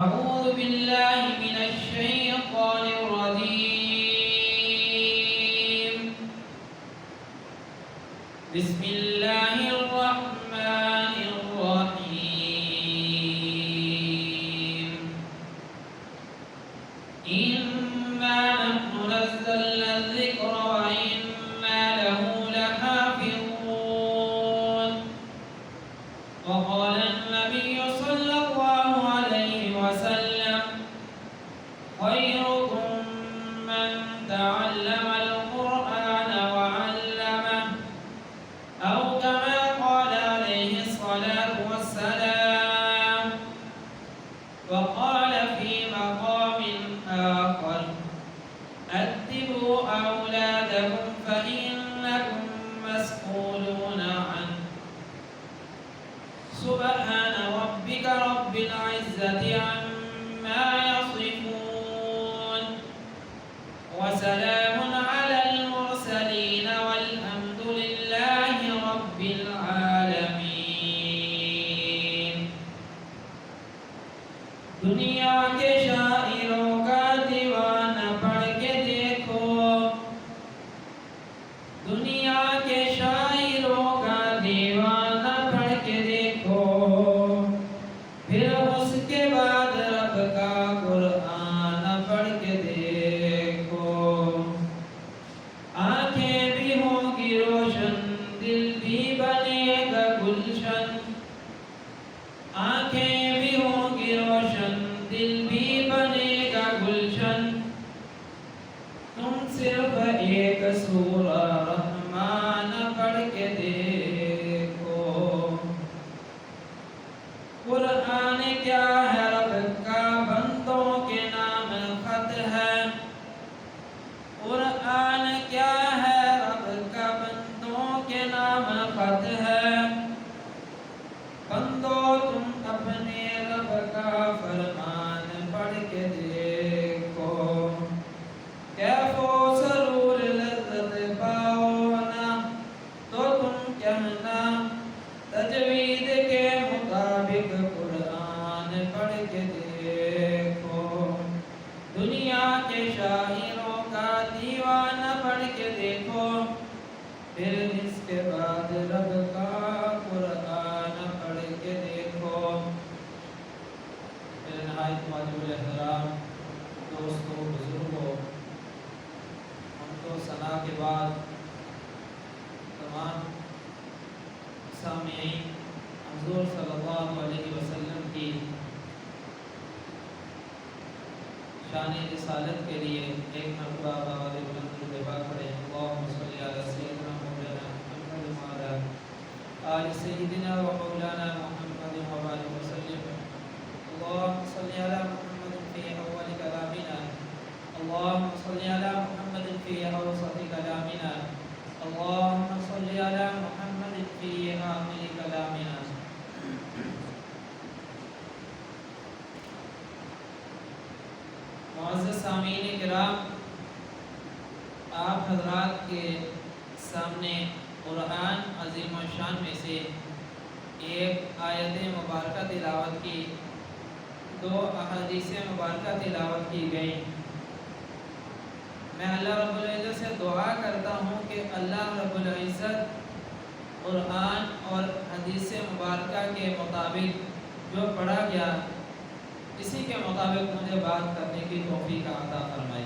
أعوذ بالله من الشيطان الرجيم. بسم الله الرحمن الرحيم. إنا نحن نزلنا الذكر وإنا له لحافظون. وقال النبي صلى الله عليه وسلم: خيركم من تعلم القرآن وعلمه، أو كما قال عليه الصلاة والسلام. وقال في مقام آخر: أدبوا أولادكم فإنكم مسؤولون عنه. سبحان ربك رب العزة عما يصفون، وسلام على المرسلين والحمد لله رب العالمين. دنیا کے شاعروں کا دیوانہ پڑھ کے دیکھو، دنیا کے شاعروں کا دیوانہ پڑھ کے دیکھو، پھر اس کے بعد رب کا قرآن پڑھ کے دیکھو۔ آنکھیں بھی ہوں گی روشن، دل بھی بنے گا گلشن۔ آنکھیں بھی ہوں گی روشن، دل بھی بنے گا گلشن۔ تم صرف ایک سورہ رحمان پڑھ کے دیکھو۔ قرآن کیا ہے؟ رب کا بندوں کے نام خط ہے۔ قرآن کیا ہے؟ رب کا بندوں کے نام خط ہے۔ بندو تم اپنے رب کا فرمان پڑھ کے دیکھو۔ کیف و سرور لذت پاؤ نا تو تم کہنا، تجوید کے مطابق قرآن پڑھ کے دیکھو۔ دنیا کے شاعروں کا دیوانہ پڑھ کے دیکھو، پھر اس کے بعد رب کا قرآن پڑھ کے دیکھو۔ میرے نہایت واجب الاحترام دوستوں، بزرگوں، ہم تو ثنا کے بعد تمام سامعین حضور صلی اللہ علیہ وسلم کی شان رسالت کے لیے ایک مرتبہ آواز بلند درود پاک پڑھیں۔ اللہم صلی علی سیدنا مولانا محمد وعلی آل سیدنا و مولانا محمد وبارک وسلم۔ اللہم صلی علی محمد فی اول کلامنا، اللہم صلی علی محمد فی اوسط کلامنا، اللہم صلی علی محمد فی آخر کلامنا۔ معزز سامعین کرام، آپ حضرات کے سامنے قرآن عظیم الشان میں سے ایک آیت مبارکہ تلاوت کی، دو احادیث مبارکہ تلاوت کی گئی۔ میں اللہ رب العزت سے دعا کرتا ہوں کہ اللہ رب العزت قرآن اور حدیث مبارکہ کے مطابق جو پڑھا گیا اسی کے مطابق مجھے بات کرنے کی توفیق عطا فرمائے۔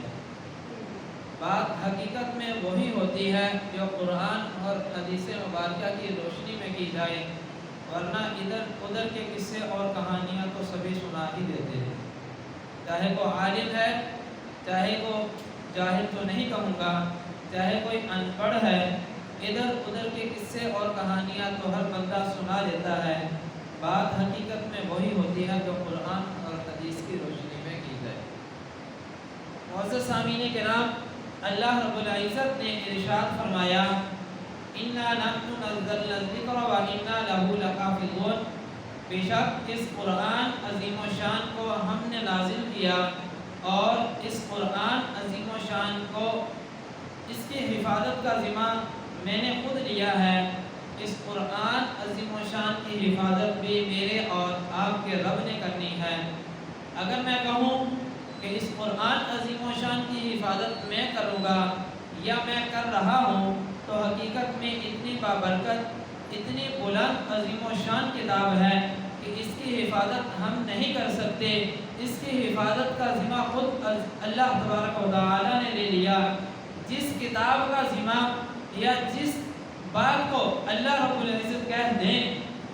بات حقیقت میں وہی ہوتی ہے جو قرآن اور حدیث مبارکہ کی روشنی میں کی جائے، ورنہ ادھر ادھر کے قصے اور کہانیاں تو سبھی سنا ہی دیتے ہیں، چاہے وہ عالم ہے، چاہے وہ جاہل تو نہیں کہوں گا، چاہے کوئی ان پڑھ ہے، ادھر ادھر کے قصے اور کہانیاں تو ہر بندہ سنا دیتا ہے۔ بات حقیقت میں وہی ہوتی ہے جو قرآن اور حدیث کی روشنی میں کی جائے۔ معزز سامعین کرام، اللہ رب العزت نے ارشاد فرمایا: اِنَّا نَحْنُ نَزَّلْنَا الذِّكْرَ وَإِنَّا لَهُ لَحَافِظُونَ۔ بے شک اس قرآن عظیم و شان کو ہم نے نازل کیا، اور اس قرآن عظیم و شان کو، اس کی حفاظت کا ذمہ میں نے خود لیا ہے۔ اس قرآن عظیم و شان کی حفاظت بھی میرے اور آپ کے رب نے کرنی ہے۔ اگر میں کہوں کہ اس قرآن عظیم و شان کی حفاظت میں کروں گا یا میں کر رہا ہوں، تو حقیقت میں اتنی بابرکت، اتنی بلند عظیم و شان کتاب ہے کہ اس کی حفاظت ہم نہیں کر سکتے۔ اس کی حفاظت کا ذمہ خود اللہ تبارک و تعالیٰ نے لے لیا۔ جس کتاب کا ذمہ یا جس بات کو اللہ رب العزت کہہ دیں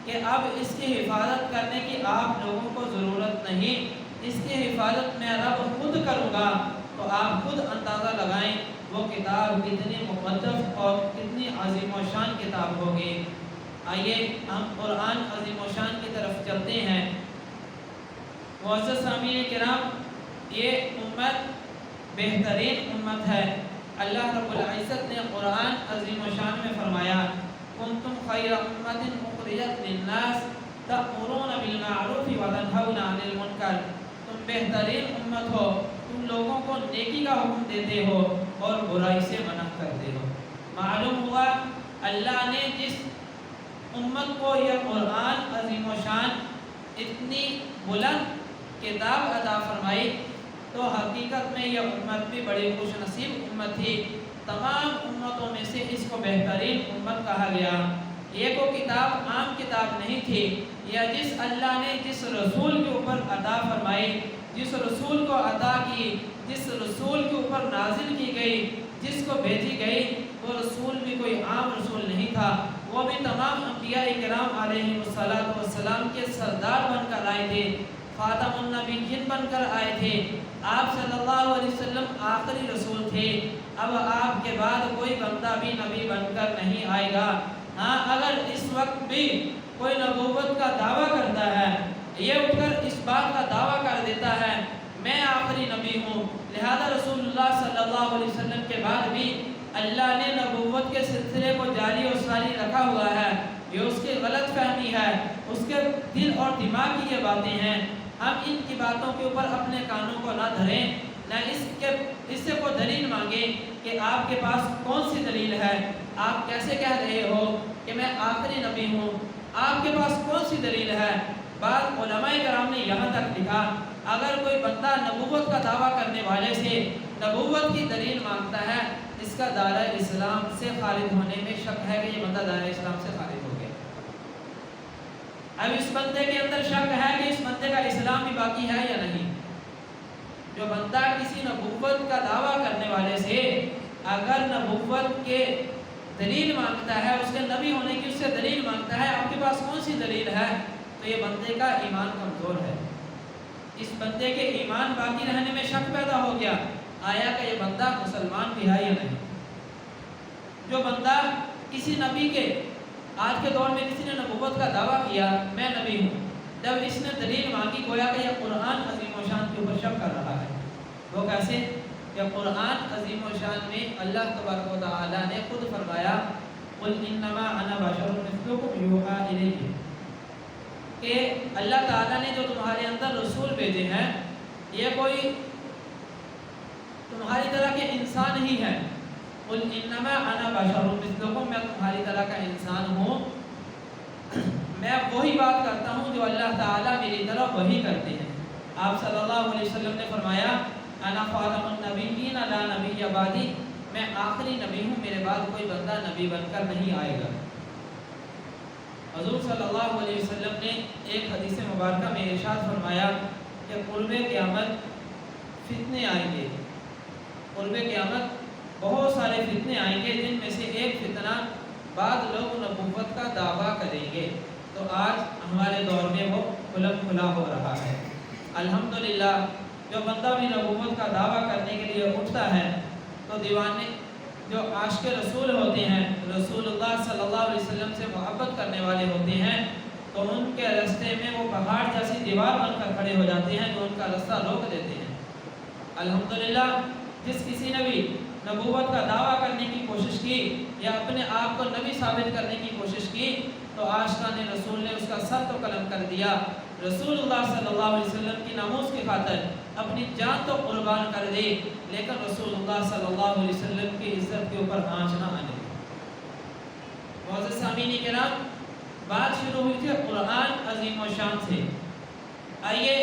کہ اب اس کی حفاظت کرنے کی آپ لوگوں کو ضرورت نہیں، اس کی حفاظت میں رب خود کروں گا، تو آپ خود اندازہ لگائیں وہ کتاب کتنی مقدس اور کتنی عظیم و شان کتاب ہوگی۔ آئیے ہم قرآن عظیم و شان کی طرف چلتے ہیں۔ معزز سامعین کرام، یہ امت بہترین امت ہے۔ اللہ رب العزت نے قرآن عظیم و شان میں فرمایا، کنتم خیر امت اخرجت للناس تأمرون بالمعروف وتنہون عن المنکر، تم بہترین امت ہو، تم لوگوں کو نیکی کا حکم دیتے ہو اور برائی سے منع کرتے ہو۔ معلوم ہوا اللہ نے جس امت کو یہ قرآن عظیم و شان اتنی بلند کتاب عطا فرمائی، تو حقیقت میں یہ امت بھی بڑی خوش نصیب امت تھی۔ تمام امتوں میں سے اس کو بہترین امت کہا گیا۔ یہ کو کتاب عام کتاب نہیں تھی، یا جس اللہ نے جس رسول کے اوپر عطا فرمائی، جس رسول کو عطا کی، جس رسول کے اوپر نازل کی گئی، جس کو بھیجی گئی، وہ رسول بھی کوئی عام رسول نہیں تھا، وہ بھی تمام انبیاء کرام علیہ السلام کے سردار بن کر آئے تھے، خاتم النبیین بن کر آئے تھے۔ آپ صلی اللہ علیہ وسلم آخری رسول تھے۔ اب آپ کے بعد کوئی بندہ بھی نبی بن کر نہیں آئے گا۔ ہاں، اگر اس وقت بھی کوئی نبوت کا دعویٰ کرتا ہے، یہ اٹھ کر اس بات کا دعویٰ کر دیتا ہے میں آخری نبی ہوں، لہذا رسول اللہ صلی اللہ علیہ وسلم کے بعد بھی اللہ نے نبوت کے سلسلے کو جاری و ساری رکھا ہوا ہے، یہ اس کی غلط فہمی ہے، اس کے دل اور دماغ کی یہ باتیں ہیں۔ ہم ان کی باتوں کے اوپر اپنے کانوں کو نہ دھریں، نہ اس سے کوئی دلیل مانگیں کہ آپ کے پاس کون سی دلیل ہے، آپ کیسے کہہ رہے ہو کہ میں آخری نبی ہوں، آپ کے پاس کون سی دلیل ہے۔ بعض علماء کرام نے یہاں تک لکھا، اگر کوئی بندہ نبوت کا دعویٰ کرنے والے سے نبوت کی دلیل مانگتا ہے، اس کا دائرہ اسلام سے خارج ہونے میں شک ہے کہ یہ بندہ دائرہ اسلام سے خارج ہو گیا۔ اب اس بندے کے اندر شک ہے کہ اس بندے کا اسلام بھی باقی ہے یا نہیں۔ جو بندہ کسی نبوت کا دعویٰ کرنے والے سے اگر نبوت کے دلیل مانگتا ہے، اس کے نبی ہونے کی اس سے دلیل مانگتا ہے، آپ کے پاس کون سی دلیل ہے، تو یہ بندے کا ایمان کمزور ہے۔ اس بندے کے ایمان باقی رہنے میں شک پیدا ہو گیا، آیا کہ یہ بندہ مسلمان بھی ہے یا نہیں۔ جو بندہ کسی نبی کے، آج کے دور میں کسی نے نبوت کا دعویٰ کیا میں نبی ہوں، جب اس نے دلیل مانگی، گویا کہ یہ قرآن عظیم و شان کے اوپر شک کر رہا ہے۔ وہ کیسے؟ کہ قرآن عظیم و شان میں اللہ تبارک و تعالیٰ نے خود فرمایا، قُلْ إِنَّمَا أَنَا بَشَرٌ مِثْلُكُمْ يُوحَىٰ إِلَيَّ، کہ اللہ تعالیٰ نے جو تمہارے اندر رسول بھیجے ہیں، یہ کوئی تمہاری طرح کے انسان ہی ہے۔ قُلْ إِنَّمَا أَنَا بَشَرٌ مِثْلُكُمْ، میں تمہاری طرح کا انسان ہوں، میں وہی بات کرتا ہوں جو اللہ تعالیٰ میری طرف وہی کرتے ہیں۔ آپ صلی اللہ علیہ وسلم نے فرمایا، انا خاتم النبیین لا نبی بعدی، میں آخری نبی ہوں، میرے بعد کوئی بندہ نبی بن کر نہیں آئے گا۔ حضور صلی اللہ علیہ وسلم نے ایک حدیث مبارکہ میں ارشاد فرمایا کہ قرب قیامت فتنے آئیں گے، قرب قیامت بہت سارے فتنے آئیں گے، جن میں سے ایک فتنہ بعض لوگ نبوت کا دعویٰ کریں گے، تو آج ہمارے دور میں وہ کھلا ہو رہا ہے۔ الحمدللہ جو بندہ بھی نبوت کا دعویٰ کرنے کے لیے اٹھتا ہے تو دیوانے جو عاشق رسول ہوتے ہیں، رسول اللہ صلی اللہ علیہ وسلم سے محبت کرنے والے ہوتے ہیں، تو ان کے راستے میں وہ پہاڑ جیسی دیوار بن کر کھڑے ہو جاتے ہیں جو ان کا راستہ روک دیتے ہیں۔ الحمدللہ جس کسی نے بھی نبوت کا دعویٰ کرنے کی کوشش کی یا اپنے آپ کو نبی ثابت کرنے کی کوشش کی، تو عاشقان رسول نے اس کا سر تو قلم کر دیا۔ رسول اللہ صلی اللہ علیہ وسلم کی ناموس کی خاطر اپنی جان تو قربان کر دی، لیکن رسول اللہ صلی اللہ علیہ وسلم کی عزت کے اوپر آنچ نہ آنے۔ معزز سامعین کرام، بات شروع ہوئی تھی قرآن عظیم و شان سے۔ آئیے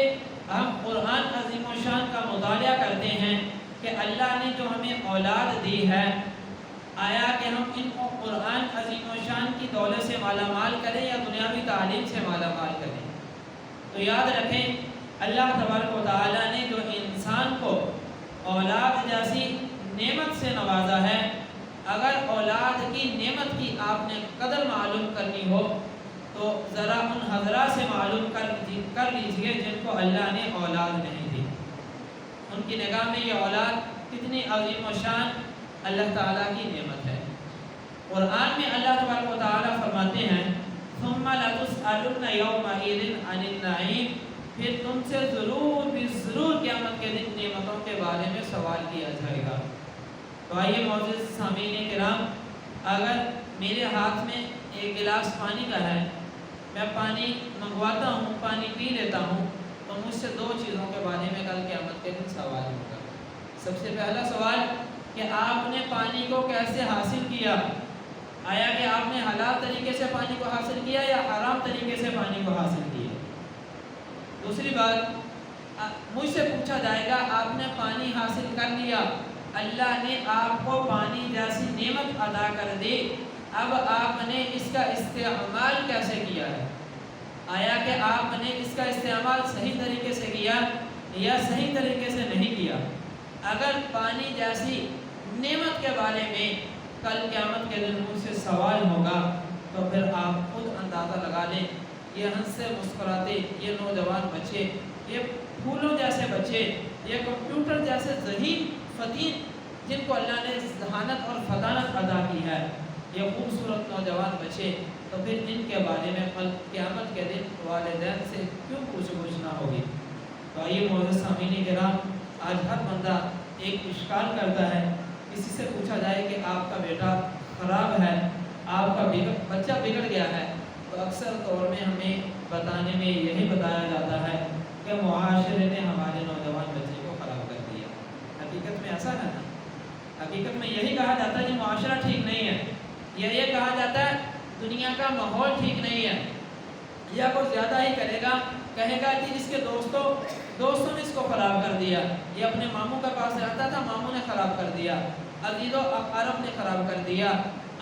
ہم قرآن عظیم و شان کا مطالعہ کرتے ہیں کہ اللہ نے جو ہمیں اولاد دی ہے، آیا کہ ہم ان کو قرآن عظیم و شان کی دولت سے مالا مال کریں یا دنیاوی تعلیم سے مالا مال کریں؟ تو یاد رکھیں، اللہ تبارک و تعالیٰ نے جو انسان کو اولاد جیسی نعمت سے نوازا ہے، اگر اولاد کی نعمت کی آپ نے قدر معلوم کرنی ہو تو ذرا ان حضرات سے معلوم کر لیجئے جن کو اللہ نے اولاد نہیں دی۔ ان کی نگاہ میں یہ اولاد کتنی عظیم و شان اللہ تعالیٰ کی نعمت ہے۔ قرآن میں اللہ تبارک و تعالیٰ فرماتے ہیں ثم لتسألن یومئذ عن النعیم، پھر تم سے ضرور بھی ضرور قیامت کے دن نعمتوں کے بارے میں سوال کیا جائے گا۔ تو آئیے معزز سامعین کرام، اگر میرے ہاتھ میں ایک گلاس پانی کا ہے، میں پانی منگواتا ہوں، پانی پی لیتا ہوں، تو مجھ سے دو چیزوں کے بارے میں کل قیامت کے دن سوال ہوگا۔ سب سے پہلا سوال کہ آپ نے پانی کو کیسے حاصل کیا؟ آیا کہ آپ نے حلال طریقے سے پانی کو حاصل کیا یا حرام طریقے سے پانی کو حاصل کیا؟ دوسری بات، مجھ سے پوچھا جائے گا آپ نے پانی حاصل کر لیا، اللہ نے آپ کو پانی جیسی نعمت عطا کر دی، اب آپ نے اس کا استعمال کیسے کیا ہے؟ آیا کہ آپ نے اس کا استعمال صحیح طریقے سے کیا یا صحیح طریقے سے نہیں کیا؟ اگر پانی جیسی نعمت کے بارے میں کل قیامت کے دن مجھ سے سوال ہوگا تو پھر آپ خود اندازہ لگا لیں، یہ ہنستے مسکراتے یہ نوجوان بچے، یہ پھولوں جیسے بچے، یہ کمپیوٹر جیسے ذہین فتین جن کو اللہ نے ذہانت اور فطانت عطا کی ہے، یہ خوبصورت نوجوان بچے، تو پھر ان کے بارے میں کل قیامت کے دن والدین سے کیوں پوچھ نہ ہوگی؟ تو آئیے معزز سامعین کرام، آج ہر بندہ ایک اشکال کرتا ہے، کسی سے پوچھا جائے کہ آپ کا بیٹا خراب ہے، آپ کا بچہ بگڑ گیا ہے، تو اکثر طور میں ہمیں بتانے میں یہی بتایا جاتا ہے کہ معاشرے نے ہمارے نوجوان بچے کو خراب کر دیا۔ حقیقت میں ایسا ہے نا؟ حقیقت میں یہی کہا جاتا ہے کہ معاشرہ ٹھیک نہیں ہے، یہ کہا جاتا ہے دنیا کا ماحول ٹھیک نہیں ہے، یا کوئی زیادہ ہی کرے گا، کہے گا کہ اس کے دوستوں نے اس کو خراب کر دیا، یہ اپنے ماموں کے پاس رہتا تھا، ماموں نے خراب کر دیا، عزیز و اقارب نے خراب کر دیا۔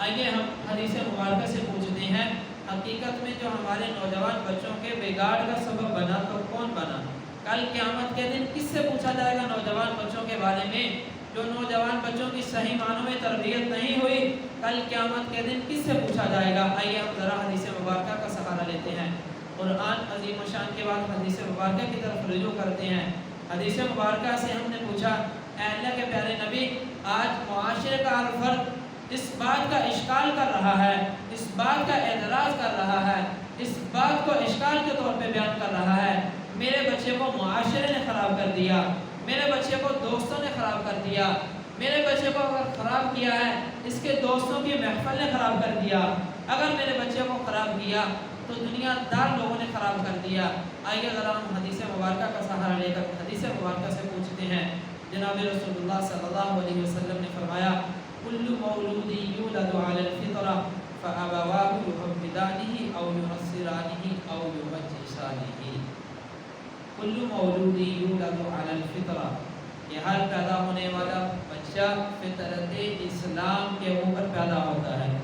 آئیے ہم حدیث مبارکہ سے پوچھتے ہیں، حقیقت میں جو ہمارے نوجوان بچوں کے بگاڑ کا سبب بنا تو کون بنا؟ کل قیامت کے دن کس سے پوچھا جائے گا نوجوان بچوں کے بارے میں؟ جو نوجوان بچوں کی صحیح معنوں میں تربیت نہیں ہوئی، کل قیامت کے دن کس سے پوچھا جائے گا؟ آئیے ہم ذرا حدیث مبارکہ کا سہارا لیتے ہیں، قرآن عظیم و شان کے بعد حدیث مبارکہ کی طرف رجوع کرتے ہیں۔ حدیث مبارکہ سے ہم نے پوچھا، اے اللہ کے پیارے نبی، آج معاشرے کا ہر فرد اس بات کا اشکال کر رہا ہے، اس بات کا اعتراض کر رہا ہے، اس بات کو اشکال کے طور پہ بیان کر رہا ہے، میرے بچے کو معاشرے نے خراب کر دیا، میرے بچے کو دوستوں نے خراب کر دیا، میرے بچے کو اگر خراب کیا ہے اس کے دوستوں کی محفل نے خراب کر دیا، اگر میرے بچے کو خراب کیا تو دنیا دار لوگوں نے خراب کر دیا۔ آئیے ذرا ہم حدیث مبارکہ کا سہارا لے کر حدیث مبارکہ سے پوچھتے ہیں۔ جناب رسول اللہ صلی اللہ علیہ وسلم نے فرمایا، کل مولود یولد علی الفطرہ فابواہ یحودانہ او ینصرانہ او یمجسانہ۔ کل مولود یولد علی الفطرہ، یہ ہر پیدا ہونے والا بچہ فطرت اسلام کے اوپر پیدا ہوتا ہے،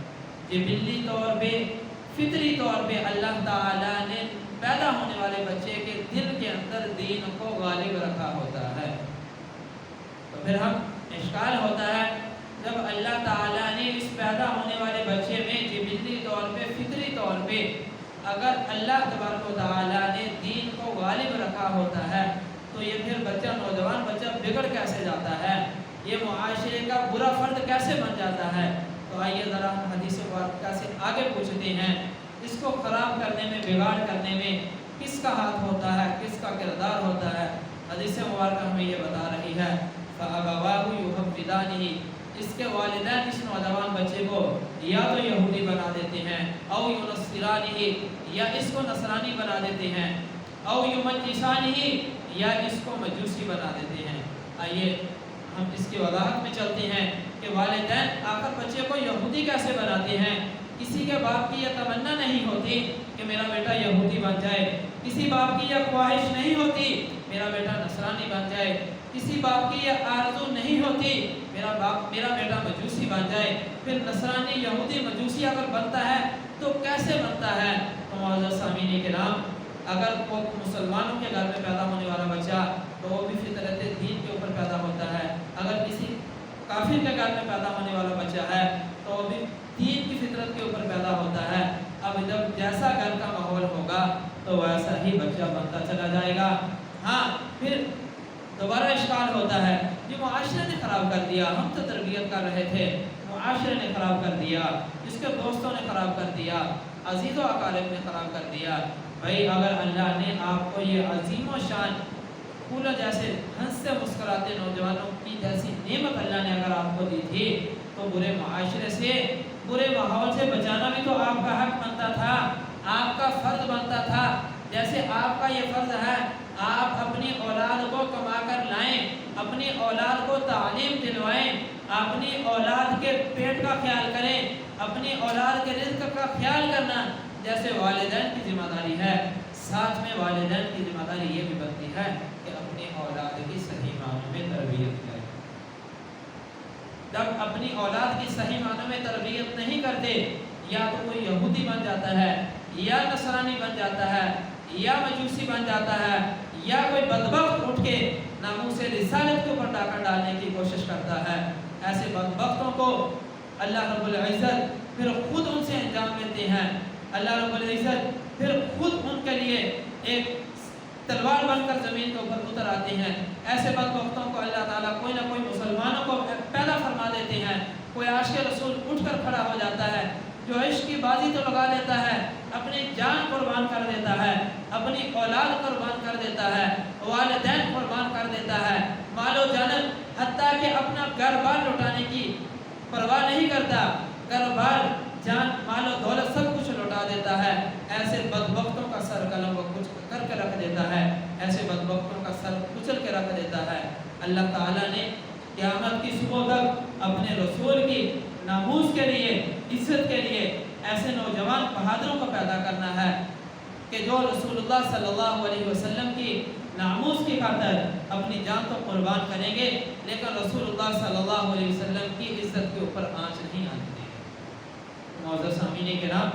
جبلی طور پہ فطری طور پہ اللہ تعالیٰ نے پیدا ہونے والے بچے کے دل کے اندر دین کو غالب رکھا ہوتا ہے۔ تو پھر ہم اشکال ہوتا ہے جب اللہ تعالیٰ نے اس پیدا ہونے والے بچے میں جبلی طور پہ فطری طور پہ اگر اللہ تبارک و تعالیٰ نے دین کو غالب رکھا ہوتا ہے تو یہ پھر بچہ نوجوان بچہ بگڑ کیسے جاتا ہے، یہ معاشرے کا برا فرد کیسے بن جاتا ہے؟ تو آئیے ذرا ہم حدیث مبارکہ سے آگے پوچھتے ہیں، اس کو خراب کرنے میں بگاڑ کرنے میں کس کا ہاتھ ہوتا ہے، کس کا کردار ہوتا ہے؟ حدیث مبارکہ ہمیں یہ بتا رہی ہے، فَأَبَوَاهُ يُحَوِّدَانِهِ، اس کے والدین اس نوجوان بچے کو یا تو یہودی بنا دیتے ہیں، او یُنَصِّرَانِهِ، یا اس کو نصرانی بنا دیتے ہیں، او یُمَجِّسَانِهِ، یا اس کو مجوسی بنا دیتے ہیں۔ آئیے ہم اس کی وضاحت میں چلتے ہیں کہ والدین آخر بچے کو یہودی کیسے بناتے ہیں؟ کسی کے باپ کی یہ تمنا نہیں ہوتی کہ میرا بیٹا یہودی بن جائے، کسی باپ کی یہ خواہش نہیں ہوتی میرا بیٹا نصرانی بن جائے، کسی باپ کی یہ آرزو نہیں ہوتی میرا بیٹا مجوسی بن جائے۔ پھر نصرانی، یہودی، مجوسی اگر بنتا ہے تو کیسے بنتا ہے؟ تو معزز سامعین کرام، اگر وہ مسلمانوں کے گھر میں پیدا ہونے والا بچہ تو وہ بھی فطرت دین کے اوپر پیدا ہوتا ہے، اگر کسی کافر کے گھر میں پیدا ہونے والا بچہ ہے تو وہ بھی دین کی فطرت کے اوپر پیدا ہوتا ہے۔ اب جب جیسا گھر کا ماحول ہوگا تو ویسا ہی بچہ بنتا چلا جائے گا۔ ہاں، پھر دوبارہ اشکال ہوتا ہے، یہ معاشرے نے خراب کر دیا، ہم تو تربیت کر رہے تھے، معاشرے نے خراب کر دیا، اس کے دوستوں نے خراب کر دیا، عزیز و اقارب نے خراب کر دیا۔ بھائی اگر اللہ نے آپ کو یہ عظیم و شان پھولوں جیسے ہنستے مسکراتے نوجوانوں کی جیسی نعمت اللہ نے اگر آپ کو دی تھی تو برے معاشرے سے، برے ماحول سے بچانا بھی تو آپ کا حق بنتا تھا، آپ کا فرض بنتا تھا۔ جیسے آپ کا یہ فرض ہے آپ اپنی اولاد کو کما کر لائیں، اپنی اولاد کو تعلیم دلوائیں، اپنی اولاد کے پیٹ کا خیال کریں، اپنی اولاد کے رزق کا خیال کرنا جیسے والدین کی ذمہ داری ہے، ساتھ میں والدین کی ذمہ داری یہ بھی بنتی ہے کہ اپنی اولاد کی صحیح معنوں میں تربیت کریں۔ جب اپنی اولاد کی صحیح معنوں میں تربیت نہیں کرتے، یا تو کوئی یہودی بن جاتا ہے، یا نصرانی بن جاتا ہے، یا مجوسی بن جاتا ہے، یا کوئی بدبخت اٹھ کے ناموس رسالت کے اوپر ڈاکہ ڈالنے کی کوشش کرتا ہے۔ ایسے بدبختوں کو اللہ رب العزت پھر خود ان سے انجام لیتے ہیں، اللہ رب العزت پھر خود ان کے لیے ایک تلوار بن کر زمین کے اوپر اتر آتے ہیں۔ ایسے بدبختوں کو اللہ تعالیٰ کوئی نہ کوئی مسلمانوں کو پیدا فرما دیتے ہیں، کوئی عاشق رسول اٹھ کر کھڑا ہو جاتا ہے جو عشق کی بازی تو لگا لیتا ہے، اپنی جان قربان کر دیتا ہے، اپنی اولاد قربان کر دیتا ہے، والدین قربان کر دیتا ہے، مال و جان حتیٰ کہ اپنا گھر بار لوٹانے کی پرواہ نہیں کرتا، گھر بار جان مال و دولت سب کچھ لوٹا دیتا ہے۔ ایسے بدبختوں کا سر قلم و کچھ کر کے رکھ دیتا ہے، ایسے بدبختوں کا سر کچل کے رکھ دیتا ہے۔ اللہ تعالیٰ نے قیامت کی صبح تک اپنے رسول کی ناموس کے لیے، عزت کے لیے ایسے نوجوان بہادروں کو پیدا کرنا ہے کہ جو رسول اللہ صلی اللہ علیہ وسلم کی ناموس کی خاطر اپنی جان تو قربان کریں گے، لیکن رسول اللہ صلی اللہ علیہ وسلم کی عزت کے اوپر آنچ نہیں آنے دیں گے۔ معزز سامعین کرام،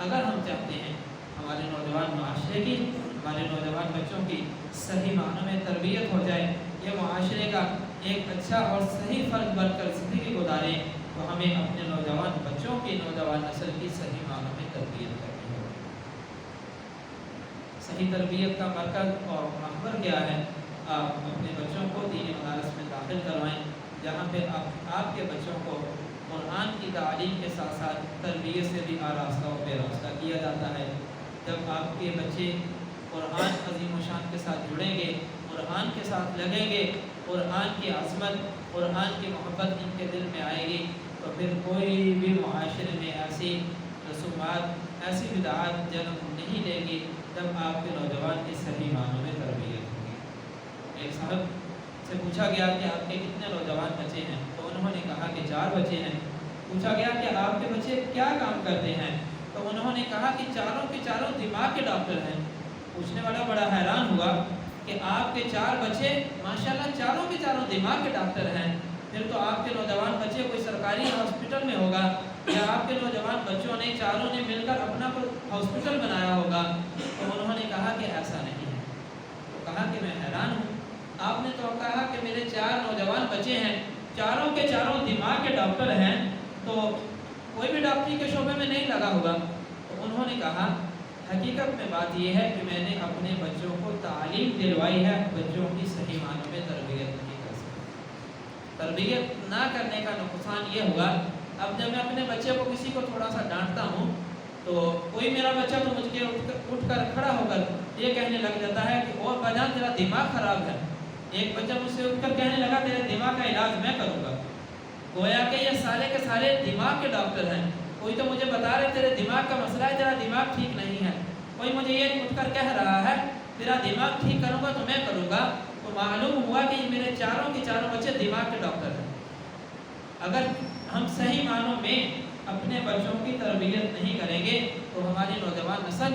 اگر ہم چاہتے ہیں ہمارے نوجوان معاشرے کی، ہمارے نوجوان بچوں کی صحیح معنوں میں تربیت ہو جائے، یہ معاشرے کا ایک اچھا اور صحیح فرد بن کر زندگی گزاریں، تو ہمیں اپنے نوجوان بچوں کی، نوجوان نسل کی صحیح معنوں میں تربیت کرنی ہوگی۔ صحیح تربیت کا مرکز اور محور کیا ہے؟ آپ اپنے بچوں کو دینی مدارس میں داخل کروائیں، جہاں پہ آپ کے بچوں کو قرآن کی تعلیم کے ساتھ ساتھ تربیت سے بھی آراستہ و بے راستہ کیا جاتا ہے۔ جب آپ کے بچے قرآن عظیم و شان کے ساتھ جڑیں گے، قرآن کے ساتھ لگیں گے، قرآن کی عظمت، قرآن کی محبت ان کے دل میں آئے گی، تو پھر کوئی بھی معاشرے میں ایسی رسومات، ایسی بدعات جنم نہیں لے گی جب آپ کے نوجوان کی صحیح معنوں میں تربیت ہوگی۔ ایک صاحب سے پوچھا گیا کہ آپ کے کتنے نوجوان بچے ہیں؟ تو انہوں نے کہا کہ 4 بچے ہیں۔ پوچھا گیا کہ آپ کے بچے کیا کام کرتے ہیں؟ تو انہوں نے کہا کہ چاروں کے چاروں دماغ کے ڈاکٹر ہیں۔ پوچھنے والا بڑا حیران ہوا کہ آپ کے 4 بچے ماشاءاللہ چاروں کے چاروں دماغ کے ڈاکٹر ہیں، پھر تو آپ کے نوجوان بچے کوئی سرکاری ہاسپٹل میں ہوگا، یا آپ کے نوجوان بچوں نے چاروں نے مل کر اپنا کوئی ہاسپٹل بنایا ہوگا۔ تو انہوں نے کہا کہ ایسا نہیں ہے۔ تو کہا کہ میں حیران ہوں، آپ نے تو کہا کہ میرے 4 نوجوان بچے ہیں، چاروں کے چاروں دماغ کے ڈاکٹر ہیں، تو کوئی بھی ڈاکٹری کے شعبے میں نہیں لگا ہوگا۔ تو انہوں نے کہا حقیقت میں بات یہ ہے کہ میں نے اپنے بچوں کو تعلیم دلوائی ہے، بچوں کی صحیح معنوں میں تربیت نہیں کر سکتا۔ تربیت نہ کرنے کا نقصان یہ ہوا، اب جب میں اپنے بچے کو کسی کو تھوڑا سا ڈانٹتا ہوں تو کوئی میرا بچہ تو مجھ کے اٹھ کر کھڑا ہو کر یہ کہنے لگ جاتا ہے کہ اور بجان تیرا دماغ خراب ہے۔ ایک بچہ مجھ سے اٹھ کر کہنے لگا تیرے دماغ کا علاج میں کروں گا۔ گویا کہ یہ سارے کے سارے دماغ کے ڈاکٹر ہیں۔ کوئی تو مجھے بتا رہے تیرے دماغ کا مسئلہ ہے، تیرا دماغ ٹھیک نہیں ہے، کوئی مجھے یہ اٹھ کر کہہ رہا ہے تیرا دماغ ٹھیک کروں گا تو میں کروں گا۔ تو معلوم ہوا کہ یہ میرے چاروں کے چاروں بچے دماغ کے ڈاکٹر ہیں۔ اگر ہم صحیح معنوں میں اپنے بچوں کی تربیت نہیں کریں گے تو ہماری نوجوان نسل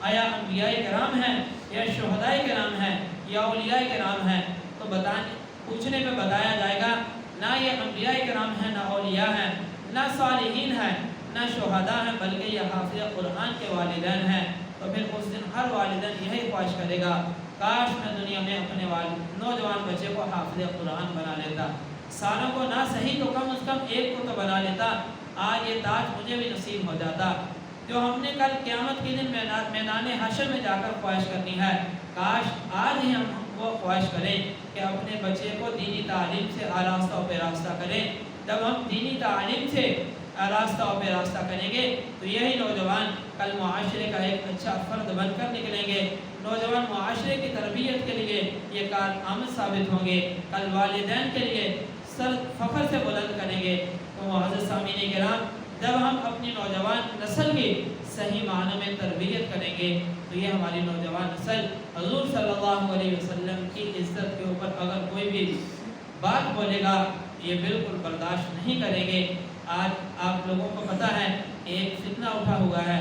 آیا انبیاء کرام ہیں یا شہداء کرام ہیں یا اولیاء کرام ہیں؟ تو پوچھنے پہ بتایا جائے گا نہ یہ انبیاء کرام ہیں، نہ اولیاء ہیں، نہ صالحین ہیں، نہ شہداء ہیں، بلکہ یہ حافظ قرآن کے والدین ہیں۔ تو پھر اس دن ہر والدین یہی خواہش کرے گا کاش میں دنیا میں اپنے نوجوان بچے کو حافظ قرآن بنا لیتا، سالوں کو نہ صحیح تو کم از کم ایک کو تو بنا لیتا، آج یہ تاج مجھے بھی نصیب ہو جاتا۔ جو ہم نے کل قیامت کے دن میدان حشر میں جا کر خواہش کرنی ہے، کاش آج ہی ہم وہ خواہش کریں کہ اپنے بچے کو دینی تعلیم سے آراستہ و پیراستہ کریں۔ جب ہم دینی تعلیم سے آراستہ و پیراستہ کریں گے تو یہی نوجوان کل معاشرے کا ایک اچھا فرد بن کر نکلیں گے، نوجوان معاشرے کی تربیت کے لیے یہ کارآمد ثابت ہوں گے، کل والدین کے لیے سر فخر سے بلند کریں گے۔ تو معزز سامعین کرام، جب ہم اپنی نوجوان نسل کی صحیح معنوں میں تربیت کریں گے تو یہ ہماری نوجوان نسل حضور صلی اللہ علیہ وسلم کی عزت کے اوپر اگر کوئی بھی بات بولے گا یہ بالکل برداشت نہیں کریں گے۔ آج آپ لوگوں کو پتہ ہے ایک فتنہ اٹھا ہوا ہے،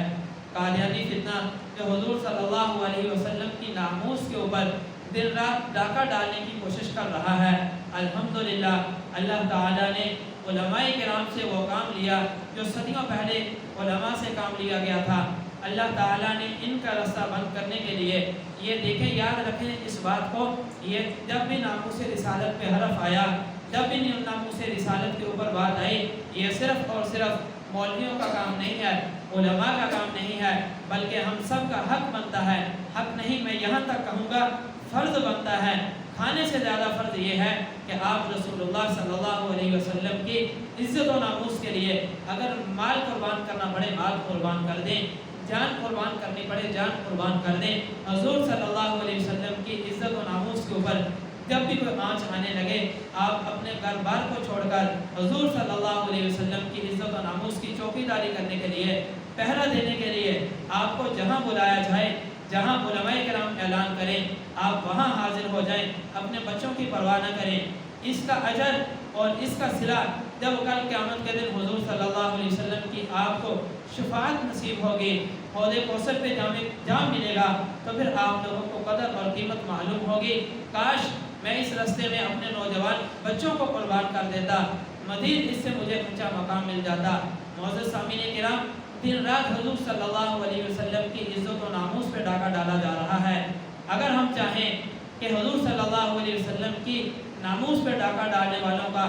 قادیانی فتنہ، جو حضور صلی اللہ علیہ وسلم کی ناموس کے اوپر دن رات ڈاکہ ڈالنے کی کوشش کر رہا ہے۔ الحمدللہ اللہ تعالیٰ نے علماء کرام سے وہ کام لیا جو صدیوں پہلے علماء سے کام لیا گیا تھا۔ اللہ تعالیٰ نے ان کا راستہ بند کرنے کے لیے یہ دیکھیں، یاد رکھیں اس بات کو، یہ جب بھی ناموس رسالت پہ حرف آیا، جب بھی ناموس رسالت کے اوپر بات آئی، یہ صرف اور صرف مولویوں کا کام نہیں ہے، علماء کا کام نہیں ہے، بلکہ ہم سب کا حق بنتا ہے۔ حق نہیں، میں یہاں تک کہوں گا فرض بنتا ہے، کھانے سے زیادہ فرض یہ ہے کہ آپ رسول اللہ صلی اللہ علیہ وسلم کی عزت و ناموس کے لیے اگر مال قربان کرنا پڑے مال قربان کر دیں، جان قربان کرنی پڑے جان قربان کر دیں۔ حضور صلی اللہ علیہ وسلم کی عزت و ناموس کے اوپر جب بھی کوئی آنچ آنے لگے، آپ اپنے گھر بار کو چھوڑ کر حضور صلی اللہ علیہ وسلم کی عزت و ناموس کی چوکیداری کرنے کے لیے، پہرا دینے کے لیے آپ کو جہاں بلایا جائے، جہاں علماء کرام اعلان کریں، آپ وہاں حاضر ہو جائیں، اپنے بچوں کی پرواہ نہ کریں۔ اس کا اجر اور اس کا صلہ جب کل قیامت کے دن حضور صلی اللہ علیہ وسلم کی آپ کو شفاعت نصیب ہوگی، حوض کوثر پہ جام ملے گا، تو پھر آپ لوگوں کو قدر اور قیمت معلوم ہوگی۔ کاش میں اس راستے میں اپنے نوجوان بچوں کو قربان کر دیتا، مزید اس سے مجھے اونچا مقام مل جاتا۔ معزز سامعین کرام، دن رات حضور صلی اللہ علیہ وسلم کی عزت و ناموس پہ ڈاکہ ڈالا جا رہا ہے۔ اگر ہم چاہیں کہ حضور صلی اللہ علیہ وسلم کی ناموس پہ ڈاکہ ڈالنے والوں کا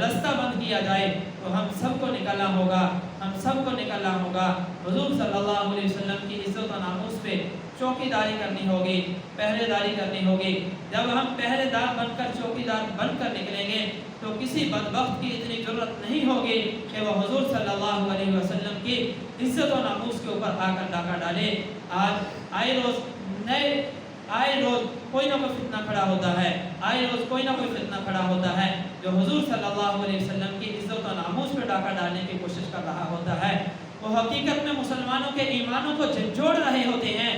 راستہ بند کیا جائے تو ہم سب کو نکلنا ہوگا، ہم سب کو نکلنا ہوگا۔ حضور صلی اللہ علیہ وسلم کی عزت و ناموس پہ چوکی داری کرنی ہوگی، پہرے داری کرنی ہوگی۔ جب ہم پہرے دار بن کر چوکی دار بن کر نکلیں گے تو کسی بدبخت کی اتنی ضرورت نہیں ہوگی کہ وہ حضور صلی اللہ علیہ وسلم کی عزت و ناموس کے اوپر آ کر ڈاکہ ڈالے۔ آئے روز کوئی نہ کوئی فتنہ کھڑا ہوتا ہے، آئے روز کوئی نہ کوئی فتنہ کھڑا ہوتا ہے جو حضور صلی اللہ علیہ وسلم کی عزت و ناموس پہ ڈاکہ ڈالنے کی کوشش کر رہا ہوتا ہے۔ وہ حقیقت میں مسلمانوں کے ایمانوں کو جھنجھوڑ رہے ہوتے ہیں۔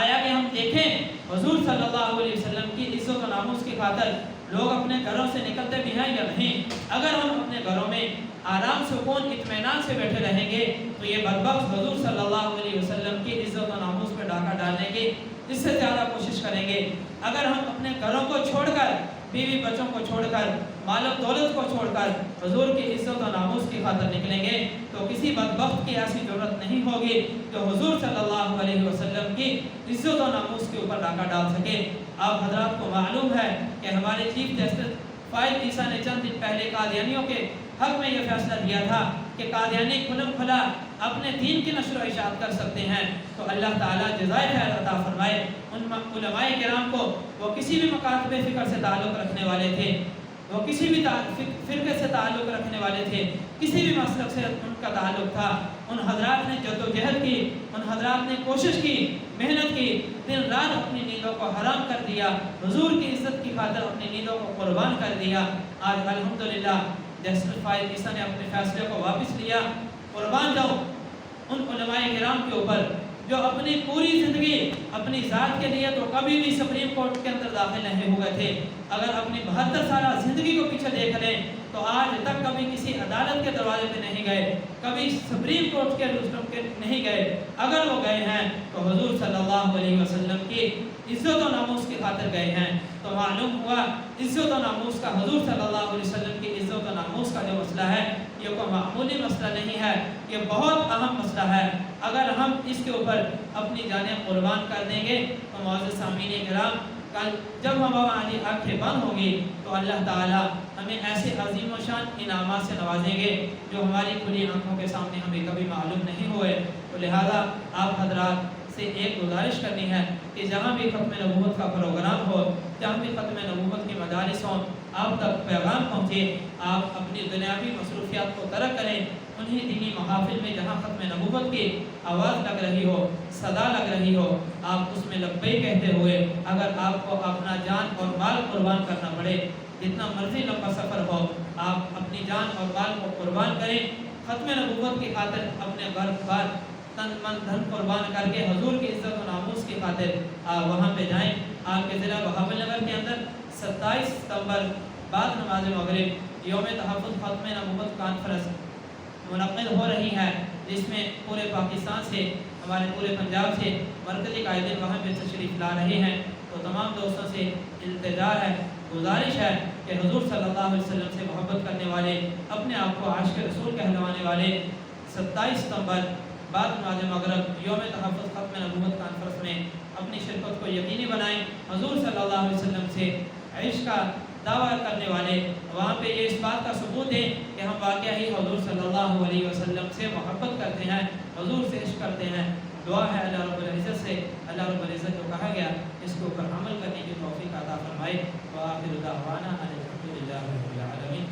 آیا کہ ہم دیکھیں حضور صلی اللہ علیہ وسلم کی عزت و ناموس کی خاطر لوگ اپنے گھروں سے نکلتے بھی ہیں یا نہیں؟ اگر ہم اپنے گھروں میں آرام سکون اطمینان سے بیٹھے رہیں گے تو یہ بدبخت حضور صلی اللہ علیہ وسلم کی عزت و ناموس پہ ڈاکہ ڈالنے کی اس سے زیادہ کوشش کریں گے۔ اگر ہم اپنے گھروں کو چھوڑ کر، بیوی بچوں کو چھوڑ کر، مال و دولت کو چھوڑ کر حضور کی عزت و ناموس کی خاطر نکلیں گے تو کسی بدبخت کی ایسی ضرورت نہیں ہوگی جو حضور صلی اللہ علیہ وسلم کی عزت و ناموس کے اوپر ڈاکہ ڈال سکے۔ آپ حضرات کو معلوم ہے کہ ہمارے چیف جسٹس فائد عیسیٰ نے چند دن پہلے قادیانیوں کے حق میں یہ فیصلہ دیا تھا کہ قادیانی کھلم کھلا اپنے دین کی نشر و اشاعت کر سکتے ہیں، تو اللہ تعالیٰ جزائے خیر عطا فرمائے۔ ان علماء کرام کو وہ کسی بھی مکاتب فکر سے تعلق رکھنے والے تھے، وہ کسی بھی فرقے سے تعلق رکھنے والے تھے، کسی بھی مسلک سے ان کا تعلق تھا، ان حضرات نے جدوجہد کی، ان حضرات نے کوشش کی، محنت کی، دن رات اپنی نیندوں کو حرام کر دیا، حضور کی عزت کی خاطر اپنی نیندوں کو قربان کر دیا۔ آج الحمدللہ جسٹس فائد عیسیٰ نے اپنے فیصلے کو واپس لیا۔ قربان جاؤں ان علماء کرام کے اوپر جو اپنی پوری زندگی اپنی ذات کے لیے تو کبھی بھی سپریم کورٹ کے اندر داخل نہیں ہوئے تھے، اگر اپنی 72 سالہ زندگی کو پیچھے دیکھ لیں تو آج تک کبھی کسی عدالت کے دروازے پہ نہیں گئے، کبھی سپریم کورٹ کے رسٹم کے نہیں گئے، اگر وہ گئے ہیں تو حضور صلی اللہ علیہ وسلم کی عزت و ناموس کی خاطر گئے ہیں۔ تو معلوم ہوا عزت و ناموس کا، حضور صلی اللہ علیہ وسلم کی عزت و ناموس کا جو مسئلہ ہے یہ کوئی معمولی مسئلہ نہیں ہے، یہ بہت اہم مسئلہ ہے۔ اگر ہم اس کے اوپر اپنی جانیں قربان کر دیں گے تو معزز سامعین کرام، کل جب ہماری آنکھیں بند ہوں گی تو اللہ تعالیٰ ہمیں ایسے عظیم و شان انعامات سے نوازیں گے جو ہماری کھلی آنکھوں کے سامنے ہمیں کبھی معلوم نہیں ہوئے۔ تو لہذا آپ حضرات سے ایک گزارش کرنی ہے کہ جہاں بھی ختم نبوت کا پروگرام ہو، جہاں بھی ختم نبوت کی مجالس ہوں، آپ تک پیغام پہنچے، آپ اپنی دنیاوی مصروفیات کو ترک کریں، انہی دینی محافل میں جہاں ختم نبوت کی آواز لگ رہی ہو، صدا لگ رہی ہو، آپ اس میں لبیک کہتے ہوئے اگر آپ کو اپنا جان اور مال قربان کرنا پڑے، جتنا مرضی لمبا سفر ہو، آپ اپنی جان اور مال کو قربان کریں، ختم نبوت کی خاطر اپنے گھر بار تن من دھن قربان کر کے حضور کی عزت و ناموس کی خاطر وہاں پہ جائیں۔ آپ کے ضلع بہاول نگر کے اندر 27 ستمبر بعد نماز مغرب یوم تحفظ ختم نبوت کانفرنس منعقد ہو رہی ہے، جس میں پورے پاکستان سے، ہمارے پورے پنجاب سے مرکزی قائدین وہاں پہ تشریف لا رہے ہیں۔ تو تمام دوستوں سے التجا ہے، گزارش ہے کہ حضور صلی اللہ علیہ وسلم سے محبت کرنے والے، اپنے آپ کو عاشق رسول کہلوانے والے 27 ستمبر بعد نماز مغرب یوم تحفظ ختم نبوت کانفرنس میں اپنی شرکت کو یقینی بنائیں۔ حضور صلی اللہ علیہ وسلم سے عشق کا دعویٰ کرنے والے وہاں پہ یہ اس بات کا ثبوت دیں کہ ہم واقعہ ہی حضور صلی اللہ علیہ وسلم سے محبت کرتے ہیں، حضور سے عشق کرتے ہیں۔ دعا ہے اللہ رب العزت سے، اللہ رب العزت جو کہا گیا اس کے اوپر عمل کرنے کی توفیق عطا فرمائے۔ وآخر دعوانا ان الحمد للہ رب العالمین۔